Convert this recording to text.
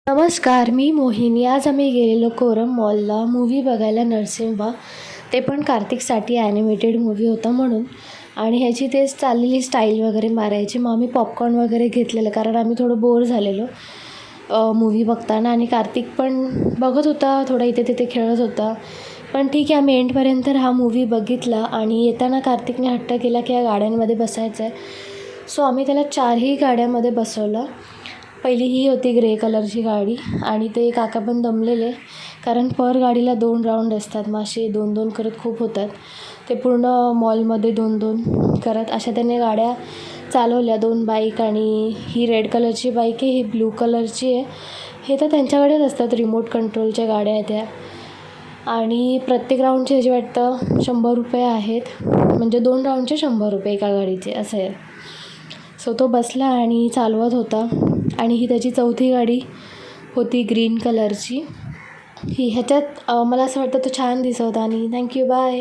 नमस्कार, मी मोहिनी. आज आम्ही गेलेलो कोरम मॉलला मूव्ही बघायला, नरसिंहा. ते पण कार्तिकसाठी ॲनिमेटेड मूव्ही होता म्हणून. आणि ह्याची तेच चाललेली स्टाईल वगैरे मारायची. मग आम्ही पॉपकॉर्न वगैरे घेतलेलं, कारण आम्ही थोडं बोर झालेलो मूव्ही बघताना. आणि कार्तिक पण बघत होता, थोडा इथे तिथे खेळत होता. पण ठीक आहे, आम्ही एंडपर्यंत हा मूव्ही बघितला. आणि येताना कार्तिकने हट्ट केला की या गाड्यांमध्ये बसायचं आहे. सो आम्ही त्याला 4ही गाड्यामध्ये बसवलं. पहिली ही होती ग्रे कलरची गाडी. आणि ते काका पण दमलेले, कारण पर गाडीला 2 राऊंड असतात. मग असे 2-2 करत खूप होतात. ते पूर्ण मॉलमध्ये 2-2 करत अशा त्याने गाड्या चालवल्या. 2 बाईक, आणि ही रेड कलरची बाईक आहे, ही ब्लू कलरची आहे. हे तर त्यांच्याकडेच असतात, रिमोट कंट्रोलच्या गाड्या आहेत त्या. आणि प्रत्येक राऊंडचे ह्याचे वाटतं 100 रुपये आहेत. म्हणजे 2 राऊंडचे 100 रुपये एका गाडीचे, असं आहे. सो तो बसला आणि चालवत होता. आणि ही त्याची 4थी गाडी होती ग्रीन कलरची. ह्याच्यात मला असं वाटतं तो छान दिसत. आणि थँक्यू, बाय.